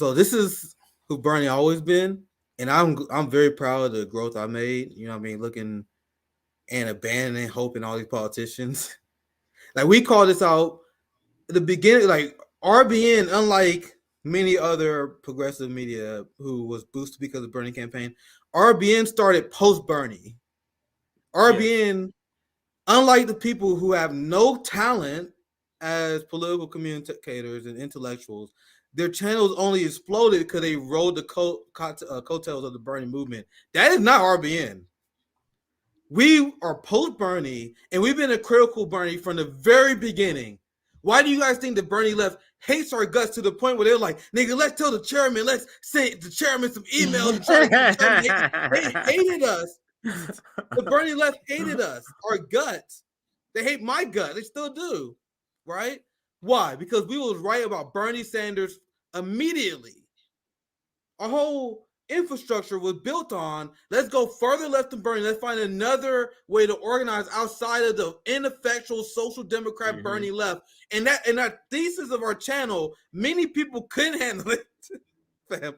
So this is who Bernie always been, and I'm very proud of the growth I made. You know what I mean? Looking and abandoning hope in all these politicians. Like we call this out at the beginning, like RBN, unlike many other progressive media who was boosted because of Bernie campaign, RBN started post Bernie. RBN, unlike the people who have no talent as political communicators and intellectuals, their channels only exploded because they rode the coattails of the Bernie movement. That is not RBN. We are post Bernie, and we've been a critical Bernie from the very beginning. Why do you guys think that Bernie left hates our guts to the point where they're like, nigga, let's tell the chairman, let's send the chairman some emails to try to get the chairman. They hated us. The Bernie left hated us, our guts. They hate my gut. They still do, right? Why? Because we was right about Bernie Sanders immediately. Our whole infrastructure was built on, let's go further left than Bernie. Let's find another way to organize outside of the ineffectual social democrat Bernie left. And that thesis of our channel, many people couldn't handle it. Fam.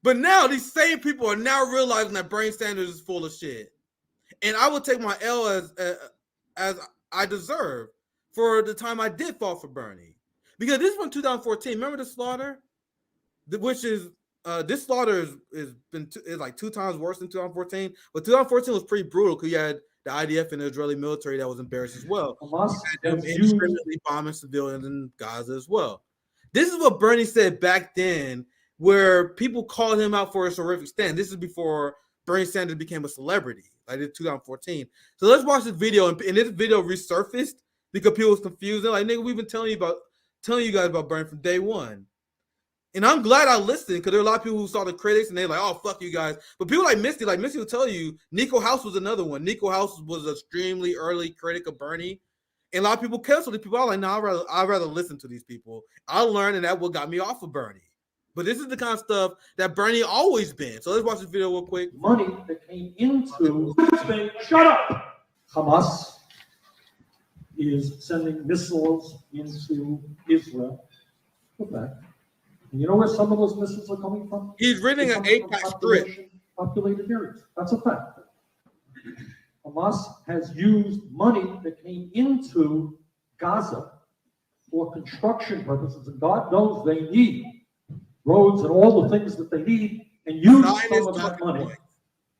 But now these same people are now realizing that Bernie Sanders is full of shit. And I will take my L as I deserve for the time I did fall for Bernie. Because this is from 2014. Remember the slaughter? Which is this slaughter is like 2 times worse than 2014. But 2014 was pretty brutal because you had the IDF and the Israeli military that was embarrassed as well. Them indiscriminately bombing civilians in Gaza as well. This is what Bernie said back then, where people called him out for his horrific stand. This is before Bernie Sanders became a celebrity, like in 2014. So let's watch this video, and this video resurfaced because people was confused. They're like, nigga, we've been telling you guys about Bernie from day one. And I'm glad I listened because there are a lot of people who saw the critics and they're like, oh, fuck you guys. But people like Misty will tell you, Nico House was another one. Nico House was an extremely early critic of Bernie. And a lot of people canceled it. People are like, no, I'd rather listen to these people. I learned, and that what got me off of Bernie. But this is the kind of stuff that Bernie always been. So let's watch this video real quick. Money that came into shut up. Hamas is sending missiles into Israel. Go back. And you know where some of those missiles are coming from? He's reading an 8-pack strip. Populated areas. That's a fact. Hamas has used money that came into Gaza for construction purposes, and God knows they need roads and all the things that they need, and use some of that money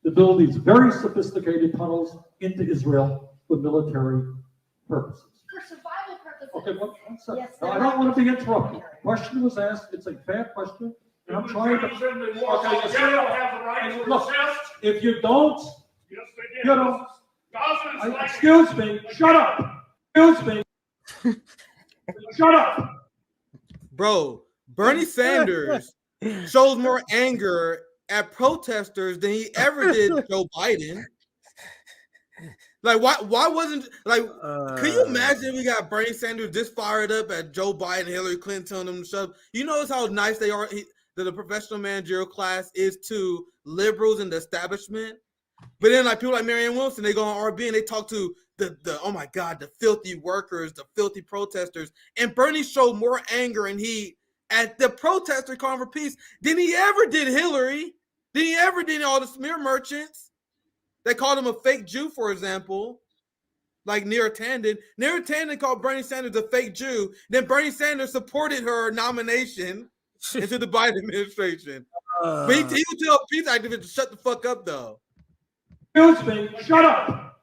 to build these very sophisticated tunnels into Israel for military purposes. For survival purposes. Okay, one second. Yes, no, I don't want to be interrupted. Question was asked. It's a fair question. And I'm trying to. Look, if you don't, you know, excuse me, shut up. Excuse me. Shut up. Bro, Bernie Sanders shows more anger at protesters than he ever did Joe Biden. Like, why wasn't, like, can you imagine we got Bernie Sanders this fired up at Joe Biden, Hillary Clinton, telling them to shut up? You notice how nice they are, that the professional managerial class is to liberals in the establishment? But then, like, people like Marianne Wilson, they go on RB and they talk to the oh my God, the filthy workers, the filthy protesters. And Bernie showed more anger and heat at the protester calling for peace than he ever did Hillary, than he ever did all the smear merchants. They called him a fake Jew, for example, like Neera Tanden. Neera Tanden called Bernie Sanders a fake Jew. Then Bernie Sanders supported her nomination into the Biden administration. But he would tell peace activists to shut the fuck up, though. Excuse me, shut up.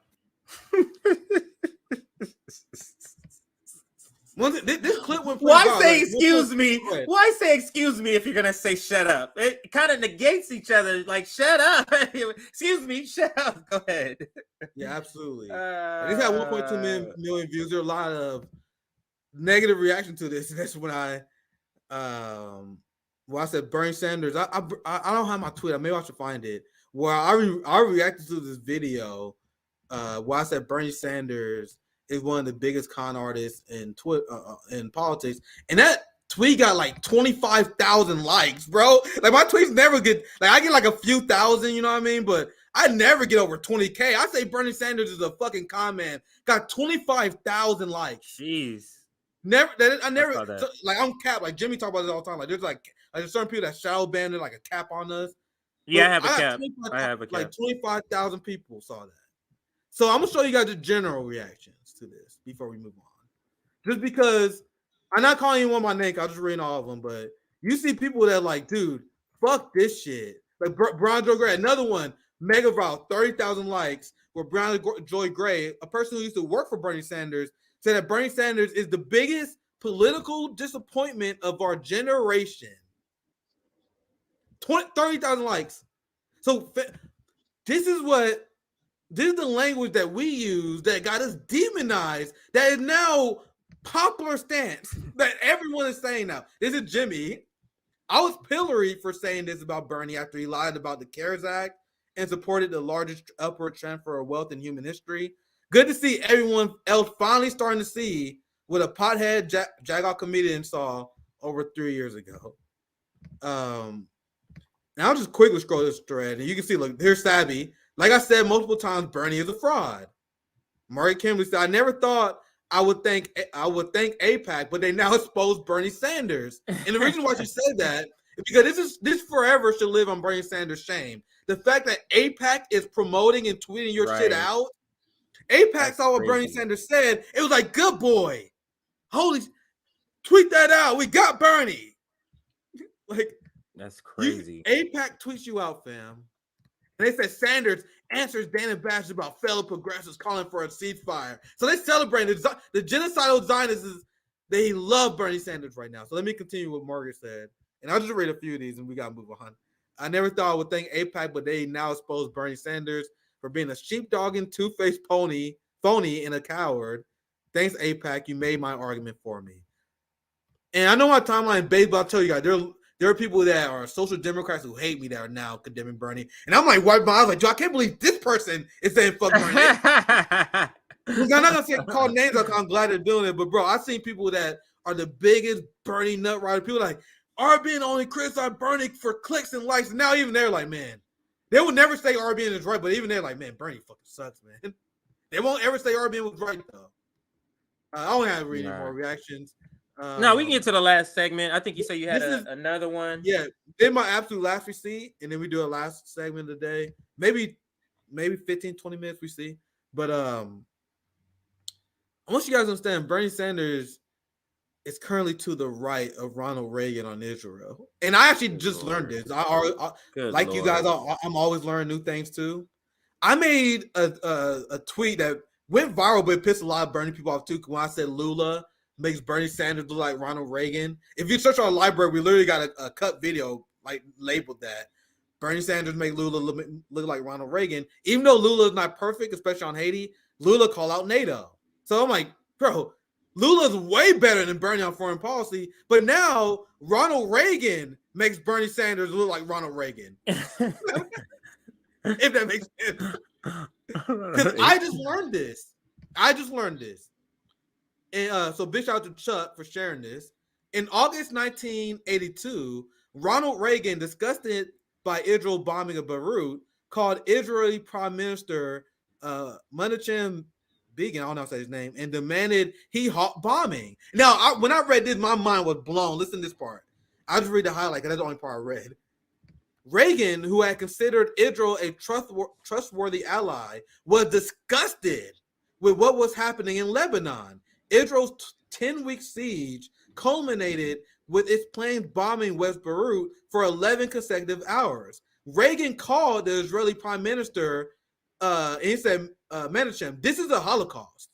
This clip went. Why say excuse me? Why say excuse me if you're gonna say shut up? It kind of negates each other. Like shut up. Excuse me, shut up. Go ahead. Yeah, absolutely. This had 1.2 million views. There are a lot of negative reaction to this. And that's when I said Bernie Sanders. I don't have my tweet. Maybe I should find it. Where I reacted to this video. Where I said Bernie Sanders is one of the biggest con artists in politics, and that tweet got like 25,000 likes, bro. Like my tweets never get, like I get like a few thousand, you know what I mean? But I never get over 20K. I say Bernie Sanders is a fucking con man. Got 25,000 likes. Jeez. I never so, like I'm capped. Like Jimmy talk about this all the time. Like there's like Like there's certain people that shadow banned like a cap on us. Yeah, But I have a got cap. 25 I have a cap. Like 25,000 people saw that. So I'm gonna show you guys the general reactions to this before we move on. Just because I'm not calling anyone by name, I'll just read all of them. But you see people that like, dude, fuck this shit. Like Brown Joy Gray, another one, mega viral, 30,000 likes. Where Brown Joy Gray, a person who used to work for Bernie Sanders, said that Bernie Sanders is the biggest political disappointment of our generation. 30,000 likes. So this is the language that we use that got us demonized, that is now popular stance that everyone is saying now. This is Jimmy. I was pilloried for saying this about Bernie after he lied about the CARES Act and supported the largest upward transfer of wealth in human history. Good to see everyone else finally starting to see what a pothead jagoff comedian saw over 3 years ago. Now I'll just quickly scroll this thread, and you can see, look, here's Savvy. Like I said multiple times, Bernie is a fraud. Murray Kimberly said, I never thought I would thank AIPAC, but they now expose Bernie Sanders. And the reason why she said that is because this forever should live on Bernie Sanders' shame. The fact that AIPAC is promoting and tweeting your shit out. AIPAC saw what Bernie Sanders said. It was like, good boy. Tweet that out. We got Bernie. Like, that's crazy. AIPAC tweets you out, fam. And they said Sanders answers Dana Bash about fellow progressives calling for a ceasefire. So they celebrate the genocidal Zionists. They love Bernie Sanders right now. So let me continue what Margaret said. And I'll just read a few of these and we got to move on. I never thought I would thank AIPAC, but they now expose Bernie Sanders for being a sheepdogging, two-faced phony, and a coward. Thanks, AIPAC. You made my argument for me. And I know my timeline, babe, but I'll tell you guys, there are people that are social democrats who hate me that are now condemning Bernie. And I'm like, why? I was like, Joe, I can't believe this person is saying fuck Bernie. I'm not going to call names. I'm glad they're doing it. But, bro, I've seen people that are the biggest Bernie nut rider. People like, RBN only criticized Bernie for clicks and likes. And now even they're like, man, they would never say RBN is right. But even they're like, man, Bernie fucking sucks, man. They won't ever say RBN was right, though. I don't have to read any more reactions. No, we can get to the last segment. I think you said you had another one. Yeah, then my absolute last receipt, and then we do a last segment of the day. Maybe 15, 20 minutes we see. But I want you guys to understand, Bernie Sanders is currently to the right of Ronald Reagan on Israel. And I actually just learned this. Like you guys, I'm always learning new things too. I made a tweet that went viral, but it pissed a lot of Bernie people off too. When I said Lula makes Bernie Sanders look like Ronald Reagan. If you search our library, we literally got a cut video like labeled that. Bernie Sanders make Lula look like Ronald Reagan. Even though Lula is not perfect, especially on Haiti, Lula call out NATO. So I'm like, bro, Lula's way better than Bernie on foreign policy. But now Ronald Reagan makes Bernie Sanders look like Ronald Reagan. If that makes sense. Because I just learned this. And so big shout out to Chuck for sharing this. In August 1982, Ronald Reagan, disgusted by Israel bombing of Beirut, called Israeli Prime Minister Menachem Begin, I don't know how to say his name, and demanded he halt bombing. Now, when I read this, my mind was blown. Listen to this part. I'll just read the highlight because that's the only part I read. Reagan, who had considered Israel a trustworthy ally, was disgusted with what was happening in Lebanon. Israel's 10-week siege culminated with its planes bombing West Beirut for 11 consecutive hours. Reagan called the Israeli Prime Minister, and he said, Menachem, this is a Holocaust.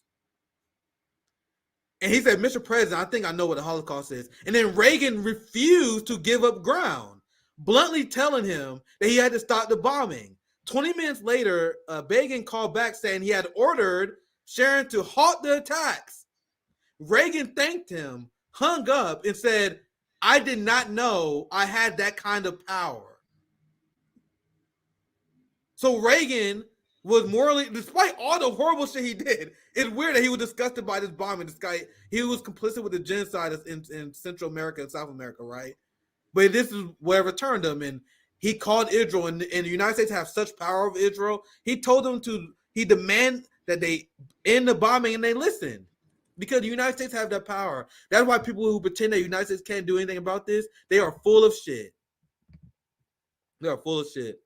And he said, Mr. President, I think I know what a Holocaust is. And then Reagan refused to give up ground, bluntly telling him that he had to stop the bombing. 20 minutes later, Begin called back saying he had ordered Sharon to halt the attacks. Reagan thanked him, hung up, and said, I did not know I had that kind of power. So Reagan was morally, despite all the horrible shit he did, it's weird that he was disgusted by this bombing. This guy, he was complicit with the genocide in Central America and South America, right? But this is whatever turned him, and he called Israel, and the United States have such power over Israel. He told them he demanded that they end the bombing, and they listened. Because the United States have that power. That's why people who pretend that the United States can't do anything about this, they are full of shit. They are full of shit.